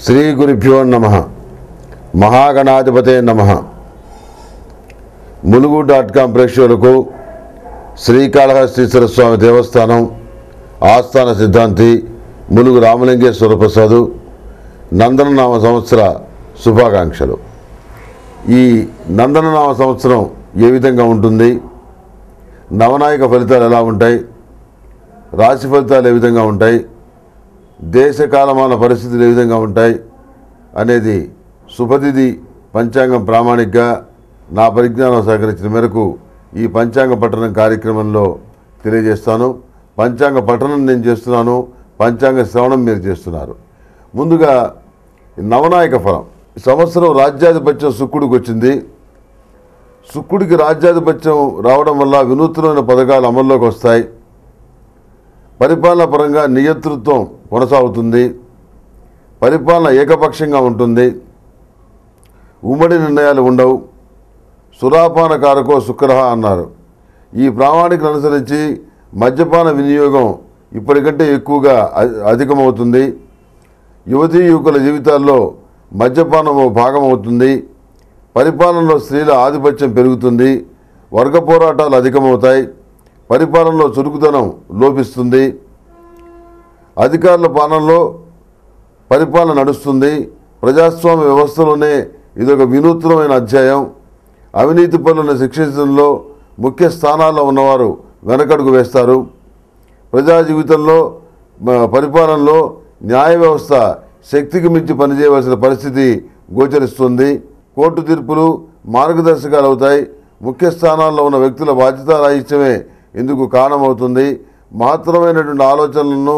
శ్రీ గురుభ్యో నమః. మహాగణాధిపతే నమః. ములుగు.com ప్రేక్షకులకు శ్రీకాళహస్తీశ్వర స్వామి దేవస్థానం ఆస్థాన సిద్ధాంతి ములుగు రామలింగేశ్వర ప్రసాద్ నందననామ సంవత్సర శుభాకాంక్షలు. ఈ నందననామ సంవత్సరం ఏ విధంగా ఉంటుంది, నవనాయక ఫలితాలు ఎలా ఉంటాయి, రాశి ఫలితాలు ఏ విధంగా ఉంటాయి, దేశ కాలమాన పరిస్థితులు ఏ విధంగా ఉంటాయి అనేది శుభతిథి పంచాంగం ప్రామాణికగా నా పరిజ్ఞానం సహకరించిన మేరకు ఈ పంచాంగ పఠనం కార్యక్రమంలో తెలియజేస్తాను. పంచాంగ పఠనం నేను చేస్తున్నాను, పంచాంగ శ్రవణం మీరు చేస్తున్నారు. ముందుగా నవనాయక ఫలం. సంవత్సరం రాజ్యాధిపత్యం శుక్రుడికి వచ్చింది. శుక్రుడికి రాజ్యాధిపత్యం రావడం వల్ల వినూత్నమైన పథకాలు అమల్లోకి వస్తాయి. పరిపాలన పరంగా నియంతృత్వం కొనసాగుతుంది. పరిపాలన ఏకపక్షంగా ఉంటుంది. ఉమ్మడి నిర్ణయాలు ఉండవు. సురాపాన కారకో శుక్రః అన్నారు. ఈ ప్రామాణికను అనుసరించి మద్యపాన వినియోగం ఇప్పటికంటే ఎక్కువగా అధికమవుతుంది. యువతీ యువకుల జీవితాల్లో మద్యపానము భాగమవుతుంది. పరిపాలనలో స్త్రీల ఆధిపత్యం పెరుగుతుంది. వర్గ పోరాటాలు అధికమవుతాయి. పరిపాలనలో చురుకుదనం లోపిస్తుంది. అధికారుల పాలనలో పరిపాలన నడుస్తుంది. ప్రజాస్వామ్య వ్యవస్థలోనే ఇదొక వినూత్నమైన అధ్యాయం. అవినీతి పనులను శిక్షించడంలో ముఖ్య స్థానాల్లో ఉన్నవారు వెనకడుగు వేస్తారు. ప్రజా జీవితంలో పరిపాలనలో న్యాయ వ్యవస్థ శక్తికి మించి పనిచేయవలసిన పరిస్థితి గోచరిస్తుంది. కోర్టు తీర్పులు మార్గదర్శకాలు అవుతాయి. ముఖ్య స్థానాల్లో ఉన్న వ్యక్తుల బాధ్యతారాహిత్యమే ఇందుకు కారణమవుతుంది. మహత్తరమైనటువంటి ఆలోచనలను,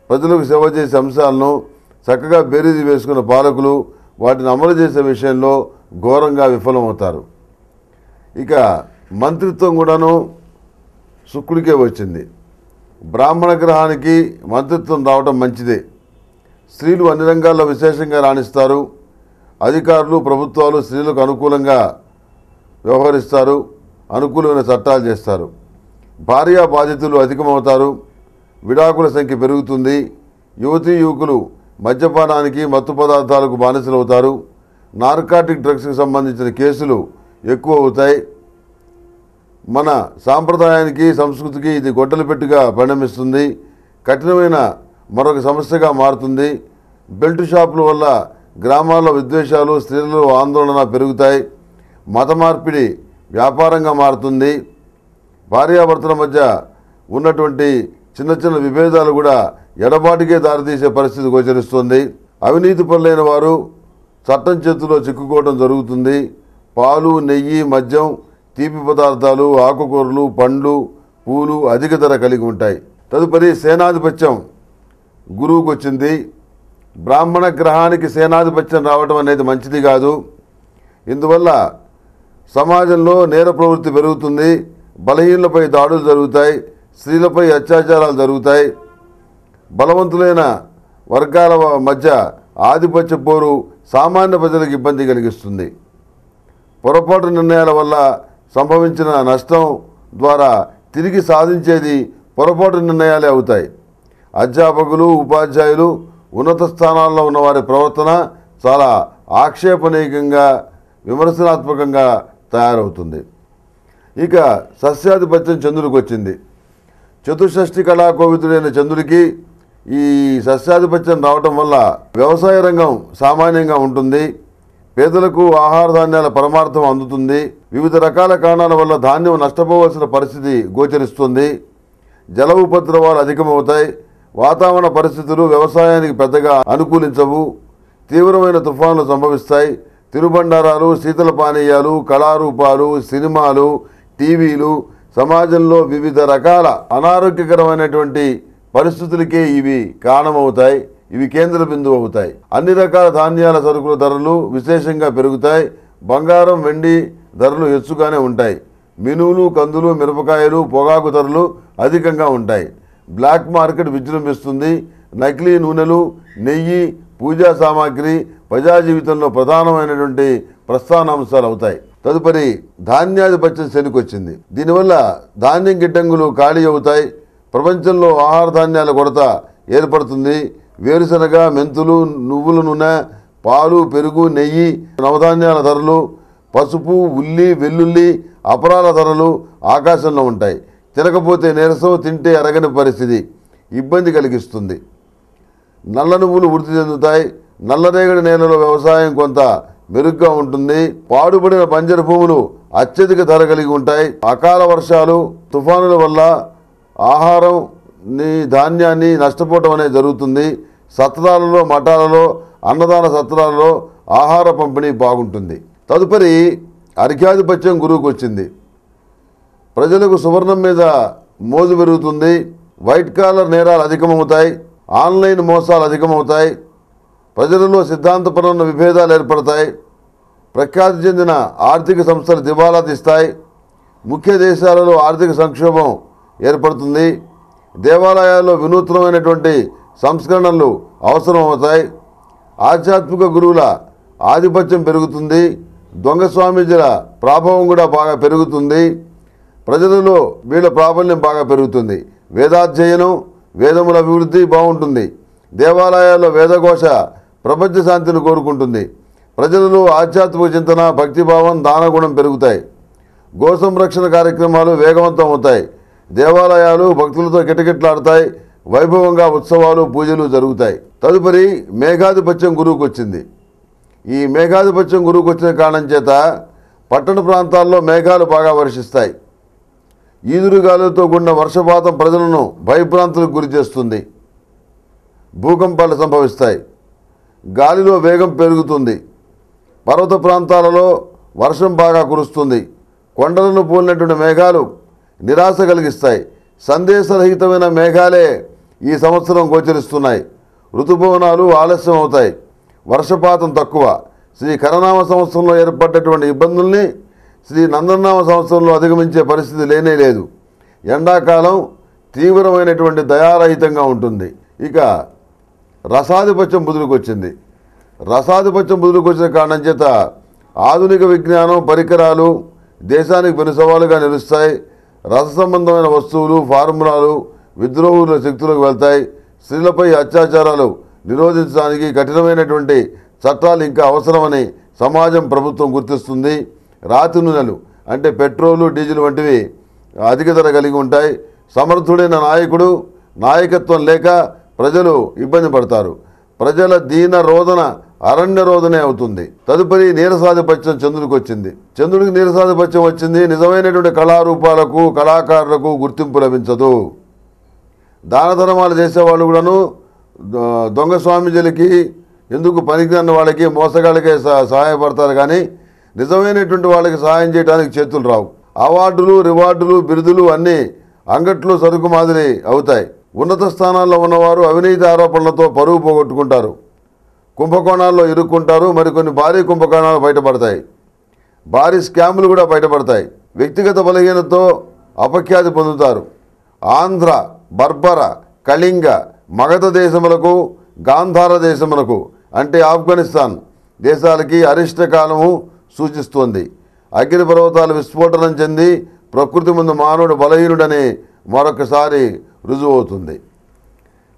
ప్రజలకు సేవ చేసే అంశాలను చక్కగా బేరీజు వేసుకున్న పాలకులు వాటిని అమలు చేసే విషయంలో ఘోరంగా విఫలమవుతారు. ఇక మంత్రిత్వం కూడాను శుక్రుడికే వచ్చింది. బ్రాహ్మణ గ్రహానికి మంత్రిత్వం రావడం మంచిదే. స్త్రీలు అన్ని రంగాల్లో విశేషంగా రాణిస్తారు. అధికారులు, ప్రభుత్వాలు స్త్రీలకు అనుకూలంగా వ్యవహరిస్తారు. అనుకూలమైన చట్టాలు చేస్తారు. భార్యా బాధితులు అధికమవుతారు. విడాకుల సంఖ్య పెరుగుతుంది. యువతీ యువకులు మద్యపానానికి, మత్తు పదార్థాలకు బానిసలవుతారు. నార్కాటిక్ డ్రగ్స్కి సంబంధించిన కేసులు ఎక్కువ అవుతాయి. మన సాంప్రదాయానికి, సంస్కృతికి ఇది గొడ్డలి పెట్టుగా పరిణమిస్తుంది. కఠినమైన మరొక సమస్యగా మారుతుంది. బెల్ట్ షాపుల వల్ల గ్రామాల్లో విద్వేషాలు, స్త్రీలలో ఆందోళన పెరుగుతాయి. మత మార్పిడి వ్యాపారంగా మారుతుంది. భార్యాభర్తల మధ్య ఉన్నటువంటి చిన్న చిన్న విభేదాలు కూడా ఎడబాటుకే దారితీసే పరిస్థితి గోచరిస్తుంది. అవినీతి పరులైన వారు చట్టం చేతిలో చిక్కుకోవడం జరుగుతుంది. పాలు, నెయ్యి, మద్యం, తీపి పదార్థాలు, ఆకుకూరలు, పండ్లు, పూలు అధిక ధర కలిగి ఉంటాయి. తదుపరి సేనాధిపత్యం గురువుకు వచ్చింది. బ్రాహ్మణ గ్రహానికి సేనాధిపత్యం రావడం అనేది మంచిది కాదు. ఇందువల్ల సమాజంలో నేర ప్రవృత్తి పెరుగుతుంది. బలహీనలపై దాడులు జరుగుతాయి. స్త్రీలపై అత్యాచారాలు జరుగుతాయి. బలవంతులైన వర్గాల మధ్య ఆధిపత్య పోరు సామాన్య ప్రజలకు ఇబ్బంది కలిగిస్తుంది. పొరపాటు నిర్ణయాల వల్ల సంభవించిన నష్టం ద్వారా తిరిగి సాధించేది పొరపాటు నిర్ణయాలే అవుతాయి. అధ్యాపకులు, ఉపాధ్యాయులు, ఉన్నత స్థానాల్లో ఉన్న వారి ప్రవర్తన చాలా ఆక్షేపణీయంగా, విమర్శనాత్మకంగా తయారవుతుంది. ఇక సస్యాధిపత్యం చంద్రుడికి వచ్చింది. చతుషష్ఠి కళాకోవిదుడైన చంద్రుడికి ఈ సస్యాధిపత్యం రావటం వల్ల వ్యవసాయ రంగం సామాన్యంగా ఉంటుంది. పేదలకు ఆహార ధాన్యాల పరమార్థం అందుతుంది. వివిధ రకాల కారణాల వల్ల ధాన్యం నష్టపోవలసిన పరిస్థితి గోచరిస్తుంది. జల ఉపద్రవాలు అధికమవుతాయి. వాతావరణ పరిస్థితులు వ్యవసాయానికి పెద్దగా అనుకూలించవు. తీవ్రమైన తుఫానులు సంభవిస్తాయి. తినుబండారాలు, శీతల పానీయాలు, కళారూపాలు, సినిమాలు, టీవీలు, సమాజంలో వివిధ రకాల అనారోగ్యకరమైనటువంటి పరిస్థితులకే ఇవి కారణమవుతాయి. ఇవి కేంద్ర బిందువు అవుతాయి. అన్ని రకాల ధాన్యాల సరుకుల ధరలు విశేషంగా పెరుగుతాయి. బంగారం, వెండి ధరలు హెచ్చుగానే ఉంటాయి. మినువులు, కందులు, మిరపకాయలు, పొగాకు ధరలు అధికంగా ఉంటాయి. బ్లాక్ మార్కెట్ విజృంభిస్తుంది. నకిలీ నూనెలు, నెయ్యి, పూజా సామాగ్రి ప్రజా జీవితంలో ప్రధానమైనటువంటి ప్రస్థానాంశాలు అవుతాయి. తదుపరి ధాన్యాధిపత్యం శనికొచ్చింది. దీనివల్ల ధాన్యం గిడ్డంగులు ఖాళీ అవుతాయి. ప్రపంచంలో ఆహార ధాన్యాల కొరత ఏర్పడుతుంది. వేరుశనగ, మెంతులు, నువ్వుల నూనె, పాలు, పెరుగు, నెయ్యి, నవధాన్యాల ధరలు, పసుపు, ఉల్లి, వెల్లుల్లి, అపరాల ధరలు ఆకాశంలో ఉంటాయి. తినకపోతే నీరసం, తింటే అరగని పరిస్థితి ఇబ్బంది కలిగిస్తుంది. నల్ల నువ్వులు వృద్ధి చెందుతాయి. నల్లరేగడి నేలలో వ్యవసాయం కొంత మెరుగ్గా ఉంటుంది. పాడుబడిన బంజరు భూములు అత్యధిక ధర కలిగి ఉంటాయి. అకాల వర్షాలు, తుఫానుల వల్ల ఆహారాన్ని, ధాన్యాన్ని నష్టపోవటం అనేది జరుగుతుంది. సత్రాలలో, మఠాలలో, అన్నదాన సత్రాలలో ఆహార పంపిణీ బాగుంటుంది. తదుపరి అర్ఘ్యాధిపత్యం గురువుకు వచ్చింది. ప్రజలకు సువర్ణం మీద మోజు పెరుగుతుంది. వైట్ కాలర్ నేరాలు అధికమవుతాయి. ఆన్లైన్ మోసాలు అధికమవుతాయి. ప్రజలలో సిద్ధాంతపరమైన విభేదాలు ఏర్పడతాయి. ప్రఖ్యాతి చెందిన ఆర్థిక సంస్థలు దివాలా తీస్తాయి. ముఖ్య దేశాలలో ఆర్థిక సంక్షోభం ఏర్పడుతుంది. దేవాలయాల్లో వినూత్నమైనటువంటి సంస్కరణలు అవసరమవుతాయి. ఆధ్యాత్మిక గురువుల ఆధిపత్యం పెరుగుతుంది. దొంగ స్వామీజీల ప్రాభావం కూడా బాగా పెరుగుతుంది. ప్రజలలో వీళ్ళ ప్రాబల్యం బాగా పెరుగుతుంది. వేదాధ్యయనం, వేదముల అభివృద్ధి బాగుంటుంది. దేవాలయాల్లో వేదఘోష ప్రపంచ శాంతిని కోరుకుంటుంది. ప్రజలలో ఆధ్యాత్మిక చింతన, భక్తిభావం, దానగుణం పెరుగుతాయి. గో సంరక్షణ కార్యక్రమాలు వేగవంతం అవుతాయి. దేవాలయాలు భక్తులతో కిటకిటలాడతాయి. వైభవంగా ఉత్సవాలు, పూజలు జరుగుతాయి. తదుపరి మేఘాధిపత్యం గురువుకు వచ్చింది. ఈ మేఘాధిపత్యం గురువుకు వచ్చిన కారణం చేత పట్టణ ప్రాంతాల్లో మేఘాలు బాగా వర్షిస్తాయి. ఈదురుగాలులతో కూడిన వర్షపాతం ప్రజలను భయభ్రాంతులకు గురి చేస్తుంది. భూకంపాలు సంభవిస్తాయి. గాలిలో వేగం పెరుగుతుంది. పర్వత ప్రాంతాలలో వర్షం బాగా కురుస్తుంది. కొండలను పోలినటువంటి మేఘాలు నిరాశ కలిగిస్తాయి. సందేశరహితమైన మేఘాలే ఈ సంవత్సరం గోచరిస్తున్నాయి. ఋతుపవనాలు ఆలస్యం అవుతాయి. వర్షపాతం తక్కువ. శ్రీ కరనామ సంవత్సరంలో ఏర్పడ్డటువంటి ఇబ్బందుల్ని శ్రీ నందనామ సంవత్సరంలో అధిగమించే పరిస్థితి లేనే లేదు. ఎండాకాలం తీవ్రమైనటువంటి దయారహితంగా ఉంటుంది. ఇక రసాధిపత్యం బుధుడికి వచ్చింది. రసాధిపత్యం బుధుడికి వచ్చిన కారణం చేత ఆధునిక విజ్ఞానం, పరికరాలు దేశానికి పెను సవాలుగా నిలుస్తాయి. రస సంబంధమైన వస్తువులు, ఫార్ములాలు విద్రోహుల శక్తులకు వెళ్తాయి. స్త్రీలపై అత్యాచారాలు నిరోధించడానికి కఠినమైనటువంటి చట్టాలు ఇంకా అవసరమని సమాజం, ప్రభుత్వం గుర్తిస్తుంది. రాతి నూనెలు అంటే పెట్రోలు, డీజిల్ వంటివి అధిక ధర కలిగి ఉంటాయి. సమర్థుడైన నాయకుడు, నాయకత్వం లేక ప్రజలు ఇబ్బంది పడతారు. ప్రజల దీన రోదన అరణ్య రోదనే అవుతుంది. తదుపరి నీరసాధిపత్యం చంద్రుడికి వచ్చింది. చంద్రుడికి నీరసాధిపత్యం వచ్చింది. నిజమైనటువంటి కళారూపాలకు, కళాకారులకు గుర్తింపు లభించదు. దాన ధర్మాలు చేసేవాళ్ళు కూడాను దొంగ స్వామీజీలకి, ఎందుకు పనికిరాని వాళ్ళకి, మోసగాళ్ళకే సహాయపడతారు. కానీ నిజమైనటువంటి వాళ్ళకి సహాయం చేయడానికి చేతులు రావు. అవార్డులు, రివార్డులు, బిరుదులు అన్నీ అంగట్లో సరుకు మాదిరి అవుతాయి. ఉన్నత స్థానాల్లో ఉన్నవారు అవినీతి ఆరోపణలతో పరువు పోగొట్టుకుంటారు. కుంభకోణాల్లో ఇరుక్కుంటారు. మరికొన్ని భారీ కుంభకోణాలు బయటపడతాయి. భారీ స్కాములు కూడా బయటపడతాయి. వ్యక్తిగత బలహీనతతో అపఖ్యాతి పొందుతారు. ఆంధ్ర, బర్బర, కళింగ, మగధ దేశములకు, గాంధార దేశములకు అంటే ఆఫ్ఘనిస్తాన్ దేశాలకి అరిష్టకాలము సూచిస్తోంది. అగ్ని పర్వతాలు విస్ఫోటనం చెంది ప్రకృతి ముందు మానవుడు బలహీనుడని మరొకసారి రుజువవుతుంది.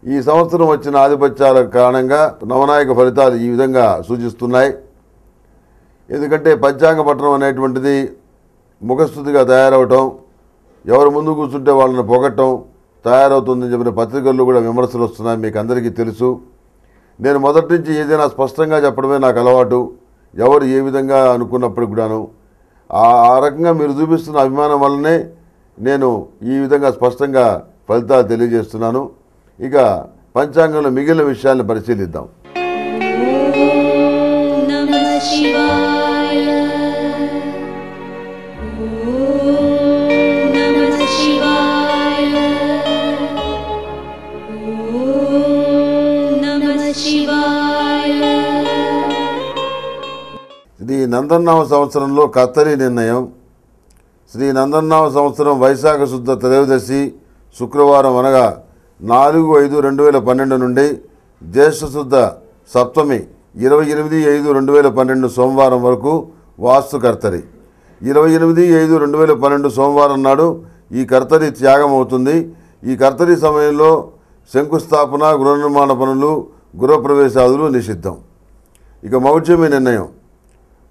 ఈ సంవత్సరం వచ్చిన ఆధిపత్యాల కారణంగా నవనాయక ఫలితాలు ఈ విధంగా సూచిస్తున్నాయి. ఎందుకంటే పంచాంగ పఠనం అనేటువంటిది ముఖస్థుతిగా తయారవటం, ఎవరు ముందు కూర్చుంటే వాళ్ళని పొగట్టం తయారవుతుందని చెప్పిన పత్రికల్లో కూడా విమర్శలు వస్తున్నాయి. మీకు అందరికీ తెలుసు. నేను మొదటి నుంచి ఏదైనా స్పష్టంగా చెప్పడమే నాకు అలవాటు. ఎవరు ఏ విధంగా అనుకున్నప్పుడు కూడాను ఆ రకంగా మీరు చూపిస్తున్న అభిమానం వల్లనే నేను ఈ విధంగా స్పష్టంగా ఫలితాలు తెలియజేస్తున్నాను. ఇక పంచాంగంలో మిగిలిన విషయాలను పరిశీలిద్దాం. శ్రీ నందనామ సంవత్సరంలో కర్తరి నిర్ణయం. శ్రీ నందనామ సంవత్సరం వైశాఖ శుద్ధ త్రయోదశి శుక్రవారం అనగా 4/5/2012 నుండి జ్యేష్ఠ శుద్ధ సప్తమి 28/5/2012 సోమవారం వరకు వాస్తు కర్తరి. 28/5/2012 సోమవారం నాడు ఈ కర్తరి త్యాగం అవుతుంది. ఈ కర్తరి సమయంలో శంకుస్థాపన, గృహ నిర్మాణ పనులు, గృహప్రవేశాదులు నిషిద్ధం. ఇక మౌఢ్యమి నిర్ణయం.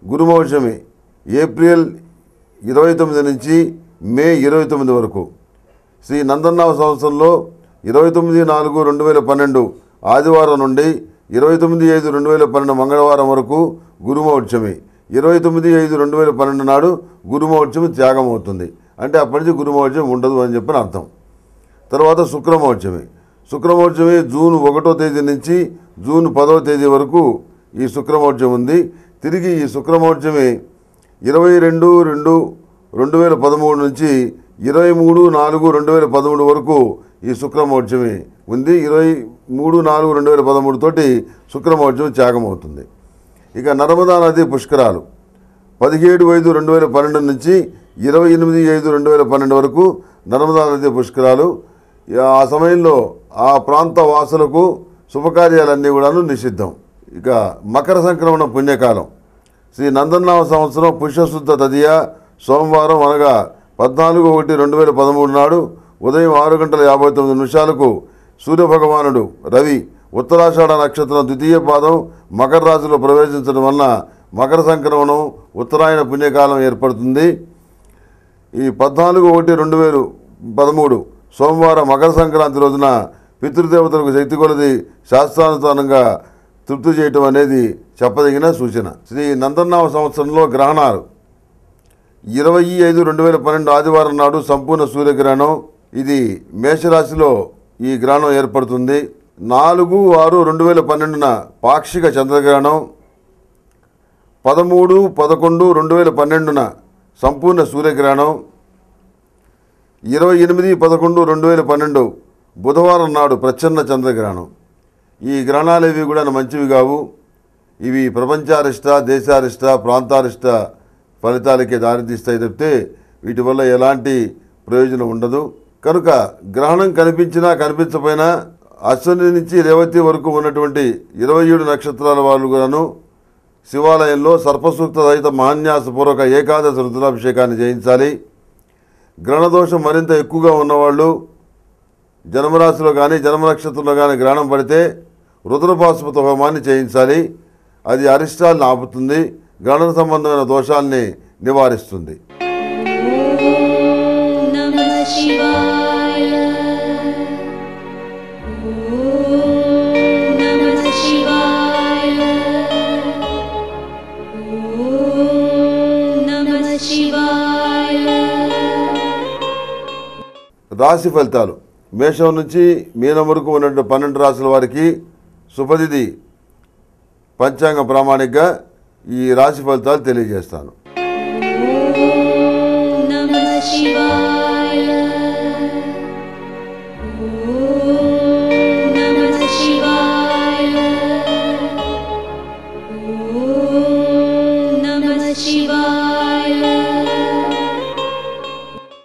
గురుమౌఢ్యమి ఏప్రిల్ 29 నుంచి మే 29 వరకు. శ్రీ నందనామ సంవత్సరంలో 29/4/2012 ఆదివారం నుండి 29/5/2012 మంగళవారం వరకు గురుమౌఢ్యమి. 29/5/2012 నాడు గురుమౌఢ్యమి త్యాగం అవుతుంది. అంటే అప్పటి నుంచి గురుమౌఢ్యం ఉండదు అని చెప్పిన అర్థం. తర్వాత శుక్రమౌఢ్యమి. శుక్రమౌఢ్యమి జూన్ 1వ తేదీ నుంచి జూన్ 10వ తేదీ వరకు ఈ శుక్రమౌఢ్యం ఉంది. తిరిగి ఈ శుక్రమౌఢ్యమి 22/2/2013 నుంచి 23/4/2013 వరకు ఈ శుక్రమౌఢ్యమి ఉంది. 23/4/2013 తోటి శుక్రమౌఢ్యం త్యాగం అవుతుంది. ఇక నర్మదా నది పుష్కరాలు 17/5/2012 నుంచి 28/5/2012 వరకు నర్మదా నది పుష్కరాలు. ఆ సమయంలో ఆ ప్రాంత వాసులకు శుభకార్యాలన్నీ కూడాను నిషిద్ధం. ఇక మకర సంక్రమణ పుణ్యకాలం. శ్రీ నందనామ సంవత్సరం పుష్యశుద్ధ తదియ సోమవారం అనగా 14/1/2013 నాడు ఉదయం 6:59 సూర్యభగవానుడు రవి ఉత్తరాషాఢ నక్షత్రం ద్వితీయ పాదం మకర రాశిలో ప్రవేశించడం వలన మకర సంక్రమణం ఉత్తరాయణ పుణ్యకాలం ఏర్పడుతుంది. ఈ 14/1/2013 సోమవారం మకర సంక్రాంతి రోజున పితృదేవతలకు శక్తి కొలది శాస్త్రానుసారంగా తృప్తి చేయటం అనేది చెప్పదగిన సూచన. శ్రీ నందనామ సంవత్సరంలో గ్రహణాలు 20/5/2012 ఆదివారం నాడు సంపూర్ణ సూర్యగ్రహణం. ఇది మేషరాశిలో ఈ గ్రహణం ఏర్పడుతుంది. 4/6/2012 పాక్షిక చంద్రగ్రహణం. 13/11/2012 సంపూర్ణ సూర్యగ్రహణం. 28/11/2012 బుధవారం నాడు ప్రచ్ఛన్న చంద్రగ్రహణం. ఈ గ్రహణాలు ఇవి కూడా మంచివి కావు. ఇవి ప్రపంచారిష్ట, దేశారిష్ట, ప్రాంతారిష్ట ఫలితాలకే దారితీస్తాయి తప్పితే వీటి వల్ల ఎలాంటి ప్రయోజనం ఉండదు. కనుక గ్రహణం కనిపించినా కనిపించకపోయినా అశ్విని నుంచి రేవతి వరకు ఉన్నటువంటి 27 నక్షత్రాల వాళ్ళు కూడాను శివాలయంలో సర్పసూక్త సహిత మహాన్యాసపూర్వక ఏకాదశి రుద్రాభిషేకాన్ని చేయించాలి. గ్రహణదోషం మరింత ఎక్కువగా ఉన్నవాళ్ళు జన్మరాశిలో కానీ జన్మ నక్షత్రంలో కానీ గ్రహణం పడితే రుద్రపాశుపత హోమాన్ని చేయించాలి. అది అరిష్టాలను ఆపుతుంది, గ్రహణ సంబంధమైన దోషాల్ని నివారిస్తుంది. రాశి ఫలితాలు. మేషం నుంచి మీనం వరకు ఉన్నటువంటి 12 రాశుల వారికి శుభతిథి పంచాంగ ప్రామాణికగా ఈ రాశి ఫలితాలు తెలియజేస్తాను.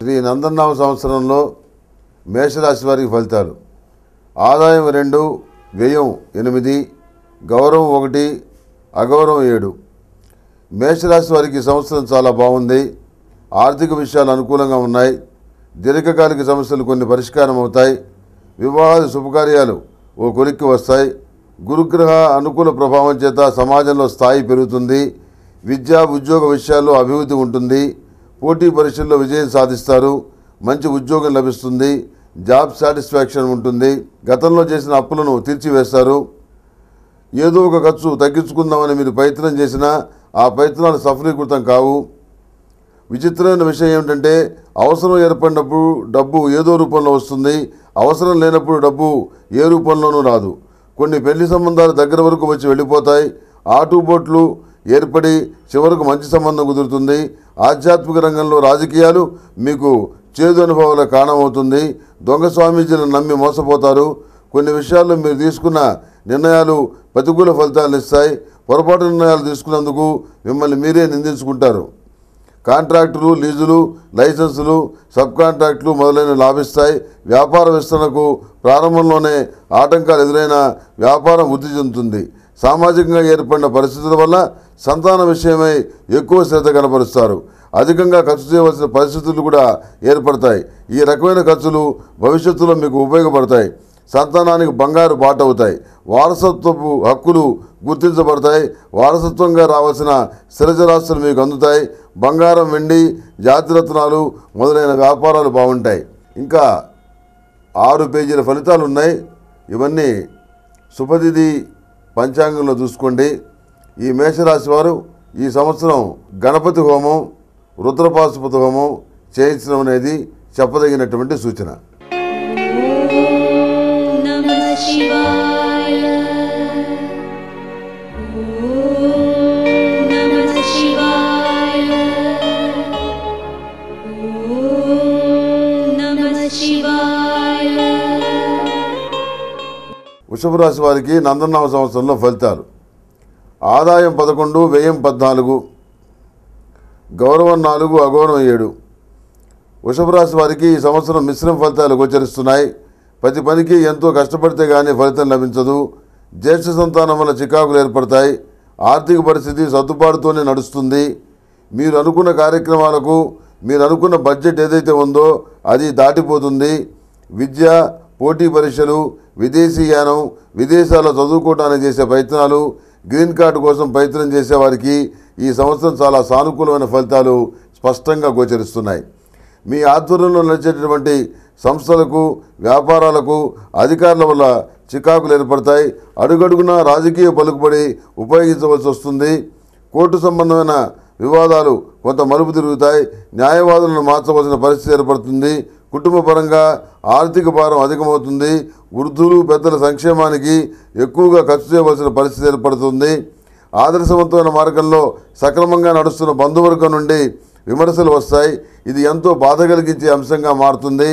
శ్రీ నందనామ సంవత్సరంలో మేషరాశి వారికి ఫలితాలు. ఆదాయం 2, వ్యయం 8, గౌరవం 1, అగౌరవం 7. మేషరాశి వారికి సంవత్సరం చాలా బాగుంది. ఆర్థిక విషయాలు అనుకూలంగా ఉన్నాయి. దీర్ఘకాలిక సమస్యలు కొన్ని పరిష్కారం అవుతాయి. వివాహాది శుభకార్యాలు ఓ కొలిక్కి వస్తాయి. గురుగ్రహ అనుకూల ప్రభావం చేత సమాజంలో స్థాయి పెరుగుతుంది. విద్యా ఉద్యోగ విషయాల్లో అభివృద్ధి ఉంటుంది. పోటీ పరీక్షల్లో విజయం సాధిస్తారు. మంచి ఉద్యోగం లభిస్తుంది. జాబ్ సాటిస్ఫాక్షన్ ఉంటుంది. గతంలో చేసిన అప్పులను తీర్చివేస్తారు. ఏదో ఒక ఖర్చు తగ్గించుకుందామని మీరు ప్రయత్నం చేసినా ఆ ప్రయత్నాలు సఫలీకృతం కావు. విచిత్రమైన విషయం ఏమిటంటే అవసరం ఏర్పడినప్పుడు డబ్బు ఏదో రూపంలో వస్తుంది, అవసరం లేనప్పుడు డబ్బు ఏ రూపంలోనూ రాదు. కొన్ని పెళ్లి సంబంధాలు దగ్గర వరకు వచ్చి వెళ్ళిపోతాయి. ఆటుపోట్లు ఏర్పడి చివరకు మంచి సంబంధం కుదురుతుంది. ఆధ్యాత్మిక రంగంలో రాజకీయాలు మీకు చేదు అనుభవాల కారణమవుతుంది. దొంగ స్వామీజీలను నమ్మి మోసపోతారు. కొన్ని విషయాల్లో మీరు తీసుకున్న నిర్ణయాలు ప్రతికూల ఫలితాలను ఇస్తాయి. పొరపాటు నిర్ణయాలు తీసుకున్నందుకు మిమ్మల్ని మీరే నిందించుకుంటారు. కాంట్రాక్టులు, లీజులు, లైసెన్సులు, సబ్ కాంట్రాక్టులు మొదలైనవి లాభిస్తాయి. వ్యాపార విస్తరణకు ప్రారంభంలోనే ఆటంకాలు ఎదురైన వ్యాపారం వృద్ధి చెందుతుంది. సామాజికంగా ఏర్పడిన పరిస్థితుల వల్ల సంతాన విషయమై ఎక్కువ శ్రద్ధ కనబరుస్తారు. అధికంగా ఖర్చు చేయవలసిన పరిస్థితులు కూడా ఏర్పడతాయి. ఈ రకమైన ఖర్చులు భవిష్యత్తులో మీకు ఉపయోగపడతాయి. సంతానానికి బంగారు బాట అవుతాయి. వారసత్వపు హక్కులు గుర్తించబడతాయి. వారసత్వంగా రావాల్సిన స్థిరచరాస్తులు మీకు అందుతాయి. బంగారం, వెండి, జాతిరత్నాలు మొదలైన వ్యాపారాలు బాగుంటాయి. ఇంకా 6 పేజీల ఫలితాలు ఉన్నాయి. ఇవన్నీ శుభతిథి పంచాంగంలో చూసుకోండి. ఈ మేషరాశి వారు ఈ సంవత్సరం గణపతి హోమం, రుద్రపాశుపతి హోమం చేయించడం అనేది చెప్పదగినటువంటి సూచన. వృషభ రాశి వారికి నందనామ సంవత్సరంలో ఫలితాలు. ఆదాయం 11, వ్యయం 14, గౌరవం 4, అగౌరవం 7. వృషభ రాశి వారికి ఈ సంవత్సరం మిశ్రమ ఫలితాలు గోచరిస్తున్నాయి. ప్రతి పనికి ఎంతో కష్టపడితే కానీ ఫలితం లభించదు. జ్యేష్ఠ సంతానం వల్ల చికాకులు ఏర్పడతాయి. ఆర్థిక పరిస్థితి సర్దుబాటుతోనే నడుస్తుంది. మీరు అనుకున్న కార్యక్రమాలకు మీరు అనుకున్న బడ్జెట్ ఏదైతే ఉందో అది దాటిపోతుంది. విద్య, పోటీ పరీక్షలు, విదేశీయానం, విదేశాల్లో చదువుకోవడానికి చేసే ప్రయత్నాలు, గ్రీన్ కార్డు కోసం ప్రయత్నం చేసేవారికి ఈ సంవత్సరం చాలా సానుకూలమైన ఫలితాలు స్పష్టంగా గోచరిస్తున్నాయి. మీ ఆధ్వర్యంలో నడిచేటటువంటి సంస్థలకు, వ్యాపారాలకు అధికారుల వల్ల చికాకులు ఏర్పడతాయి. అడుగడుగునా రాజకీయ పలుకుబడి ఉపయోగించవలసి వస్తుంది. కోర్టు సంబంధమైన వివాదాలు కొంత మలుపు తిరుగుతాయి. న్యాయవాదులను మార్చవలసిన పరిస్థితి ఏర్పడుతుంది. కుటుంబ పరంగా ఆర్థిక భారం అధికమవుతుంది. వృద్ధులు, పెద్దల సంక్షేమానికి ఎక్కువగా ఖర్చు చేయవలసిన పరిస్థితి ఏర్పడుతుంది. ఆదర్శవంతమైన మార్గంలో సక్రమంగా నడుస్తున్న బంధువర్గం నుండి విమర్శలు వస్తాయి. ఇది ఎంతో బాధ కలిగించే అంశంగా మారుతుంది.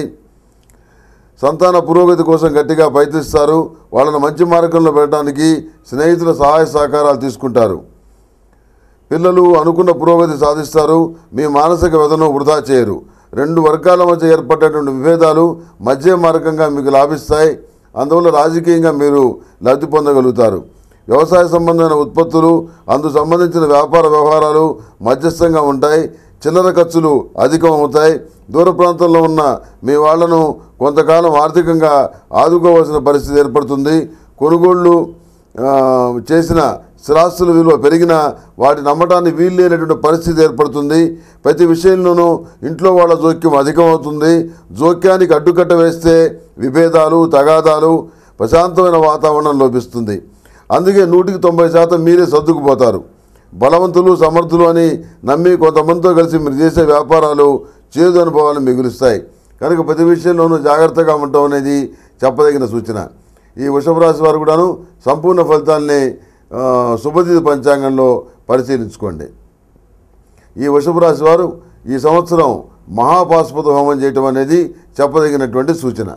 సంతాన పురోగతి కోసం గట్టిగా ప్రయత్నిస్తారు. వాళ్ళను మంచి మార్గంలో పెట్టడానికి స్నేహితుల సహాయ సహకారాలు తీసుకుంటారు. పిల్లలు అనుకున్న పురోగతి సాధిస్తారు. మీ మానసిక వ్యధను వృధా చేయరు. 2 వర్గాల మధ్య ఏర్పడేటువంటి విభేదాలు మధ్య మార్గంగా మీకు లాభిస్తాయి. అందువల్ల రాజకీయంగా మీరు లబ్ధి పొందగలుగుతారు. వ్యవసాయ సంబంధమైన ఉత్పత్తులు, అందుకు సంబంధించిన వ్యాపార వ్యవహారాలు మధ్యస్థంగా ఉంటాయి. చిల్లర ఖర్చులు అధికమవుతాయి. దూర ప్రాంతంలో ఉన్న మీ వాళ్లను కొంతకాలం ఆర్థికంగా ఆదుకోవాల్సిన పరిస్థితి ఏర్పడుతుంది. కొనుగోళ్లు చేసిన స్థిరాస్తుల విలువ పెరిగినా వాటి నమ్మటాన్ని వీలు లేనటువంటి పరిస్థితి ఏర్పడుతుంది. ప్రతి విషయంలోనూ ఇంట్లో వాళ్ళ జోక్యం అధికమవుతుంది. జోక్యానికి అడ్డుకట్ట వేస్తే విభేదాలు, తగాదాలు, ప్రశాంతమైన వాతావరణం లోపిస్తుంది. అందుకే 100% మీరే సర్దుకుపోతారు. బలవంతులు, సమర్థులు అని నమ్మి కొంతమందితో కలిసి మీరు చేసే వ్యాపారాలు చేదు అనుభవాలు మిగులుస్తాయి. కనుక ప్రతి విషయంలోనూ జాగ్రత్తగా ఉండటం అనేది చెప్పదగిన సూచన. ఈ వృషభ రాశి వారు కూడాను సంపూర్ణ ఫలితాలని శుభతిథి పంచాంగంలో పరిశీలించుకోండి. ఈ వృషభ రాశి వారు ఈ సంవత్సరం మహాపాశుపత హోమం చేయటం అనేది చెప్పదగినటువంటి సూచన.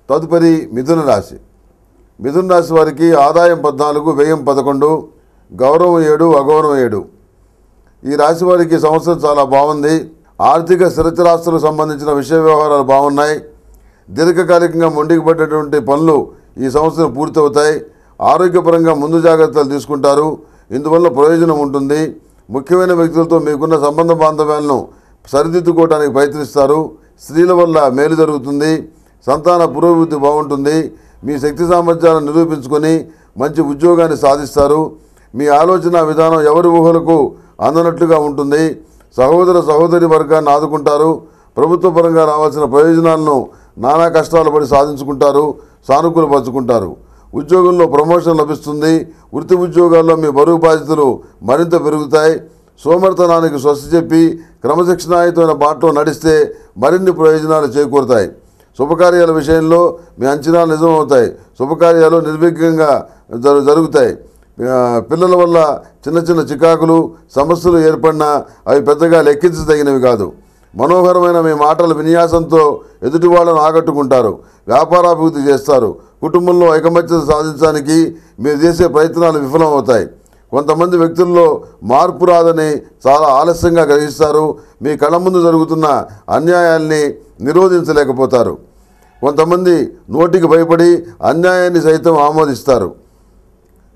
తదుపరి మిథున రాశి. మిథున రాశి వారికి ఆదాయం 14, వ్యయం 11, గౌరవం 7, అగౌరవం 7. ఈ రాశి వారికి సంవత్సరం చాలా బాగుంది. ఆర్థిక స్థిరచరాస్తులకు సంబంధించిన విషయ వ్యవహారాలు బాగున్నాయి. దీర్ఘకాలికంగా మొండికి పడ్డటువంటి పనులు ఈ సంవత్సరం పూర్తవుతాయి. ఆరోగ్యపరంగా ముందు జాగ్రత్తలు తీసుకుంటారు. ఇందువల్ల ప్రయోజనం ఉంటుంది. ముఖ్యమైన వ్యక్తులతో మీకున్న సంబంధ బాంధవ్యాలను సరిదిద్దుకోవడానికి ప్రయత్నిస్తారు. స్త్రీల వల్ల మేలు జరుగుతుంది. సంతాన పురోభివృద్ధి బాగుంటుంది. మీ శక్తి సామర్థ్యాలను నిరూపించుకొని మంచి ఉద్యోగాన్ని సాధిస్తారు. మీ ఆలోచన విధానం ఎవరి ఊహలకు అందనట్లుగా ఉంటుంది. సహోదర సహోదరి వర్గాన్ని ఆదుకుంటారు. ప్రభుత్వ పరంగా రావాల్సిన ప్రయోజనాలను నానా కష్టాలు పడి సాధించుకుంటారు, సానుకూలపరుచుకుంటారు. ఉద్యోగంలో ప్రమోషన్ లభిస్తుంది. వృత్తి ఉద్యోగాల్లో మీ బరువు బాధ్యతలు మరింత పెరుగుతాయి. సోమర్థనానికి స్వస్తి చెప్పి క్రమశిక్షణాయుతమైన బాటలో నడిస్తే మరిన్ని ప్రయోజనాలు చేకూరుతాయి. శుభకార్యాల విషయంలో మీ అంచనాలు నిజమవుతాయి. శుభకార్యాలు నిర్విఘ్నంగా జరుగుతాయి. పిల్లల వల్ల చిన్న చిన్న చికాకులు, సమస్యలు ఏర్పడినా అవి పెద్దగా లెక్కించదగినవి కాదు. మనోహరమైన మీ మాటల విన్యాసంతో ఎదుటి వాళ్ళను ఆకట్టుకుంటారు. వ్యాపారాభివృద్ధి చేస్తారు. కుటుంబంలో ఐకమత్యత సాధించడానికి మీరు చేసే ప్రయత్నాలు విఫలమవుతాయి. కొంతమంది వ్యక్తుల్లో మార్పు రాదని చాలా ఆలస్యంగా గ్రహిస్తారు. మీ కళ్ళ ముందు జరుగుతున్న అన్యాయాల్ని నిరోధించలేకపోతారు. కొంతమంది నోటికి భయపడి అన్యాయాన్ని సైతం ఆమోదిస్తారు.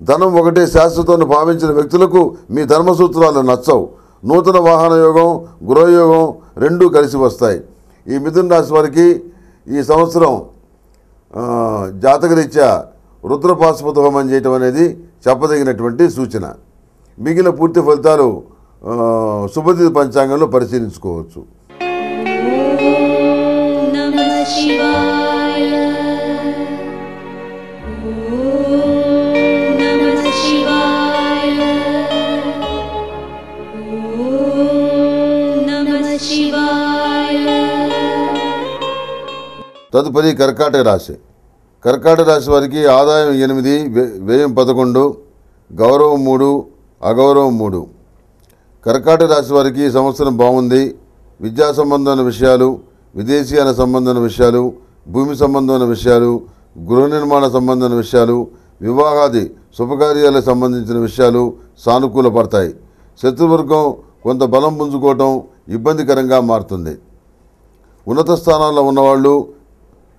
ధనం ఒకటే శాశ్వతం భావించిన వ్యక్తులకు మీ ధర్మసూత్రాలు నచ్చవు. నూతన వాహన యోగం, గృహయోగం రెండూ కలిసి వస్తాయి. ఈ మిథున రాశి వారికి ఈ సంవత్సరం జాతకరీత్యా రుద్రపాశుపత హోమం చేయటం అనేది చెప్పదగినటువంటి సూచన. మిగిలిన పూర్తి ఫలితాలు శుభతిథి పంచాంగంలో పరిశీలించుకోవచ్చు. తదుపరి కర్కాటక రాశి. కర్కాటక రాశి వారికి ఆదాయం 8, వ్యయం 11, గౌరవం 3, అగౌరవం 3. కర్కాటక రాశి వారికి ఈ సంవత్సరం బాగుంది. విద్యా సంబంధమైన విషయాలు, విదేశీయాన సంబంధమైన విషయాలు, భూమి సంబంధమైన విషయాలు, గృహ నిర్మాణ సంబంధమైన విషయాలు, వివాహాది శుభకార్యాలకు సంబంధించిన విషయాలు సానుకూలపడతాయి. శత్రువర్గం కొంత బలం పుంజుకోవటం ఇబ్బందికరంగా మారుతుంది. ఉన్నత స్థానాల్లో ఉన్నవాళ్ళు,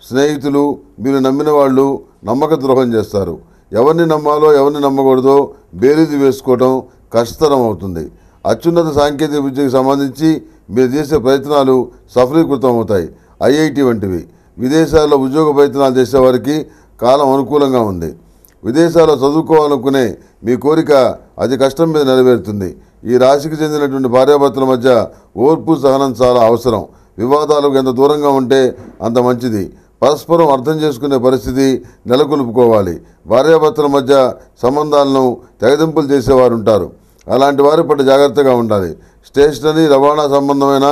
స్నేహితులు, మీరు నమ్మిన వాళ్ళు నమ్మక ద్రోహం చేస్తారు. ఎవరిని నమ్మాలో ఎవరిని నమ్మకూడదో బేరీజు వేసుకోవడం కష్టతరం అవుతుంది. అత్యున్నత సాంకేతిక విద్యకు సంబంధించి మీరు చేసే ప్రయత్నాలు సఫలీకృతం అవుతాయి. ఐఐటి వంటివి. విదేశాల్లో ఉద్యోగ ప్రయత్నాలు చేసేవారికి కాలం అనుకూలంగా ఉంది. విదేశాల్లో చదువుకోవాలనుకునే మీ కోరిక అతి కష్టం మీద నెరవేరుతుంది. ఈ రాశికి చెందినటువంటి భార్యాభర్తల మధ్య ఓర్పు, సహనం చాలా అవసరం. వివాదాలకు ఎంత దూరంగా ఉంటే అంత మంచిది. పరస్పరం అర్థం చేసుకునే పరిస్థితి నెలకొల్పుకోవాలి. భార్యాభర్తల మధ్య సంబంధాలను తెగదింపులు చేసేవారు ఉంటారు. అలాంటి వారి పట్ల జాగ్రత్తగా ఉండాలి. స్టేషనరీ, రవాణా సంబంధమైన,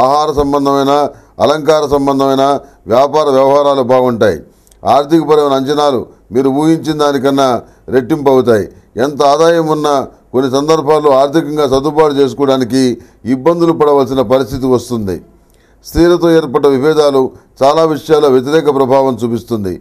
ఆహార సంబంధమైన, అలంకార సంబంధమైన వ్యాపార వ్యవహారాలు బాగుంటాయి. ఆర్థికపరమైన అంచనాలు మీరు ఊహించిన దానికన్నా రెట్టింపు అవుతాయి. ఎంత ఆదాయం ఉన్నా కొన్ని సందర్భాల్లో ఆర్థికంగా సర్దుబాటు చేసుకోవడానికి ఇబ్బందులు పడవలసిన పరిస్థితి వస్తుంది. స్త్రీలతో ఏర్పడ్డ విభేదాలు చాలా విషయాల్లో వ్యతిరేక ప్రభావం చూపిస్తుంది.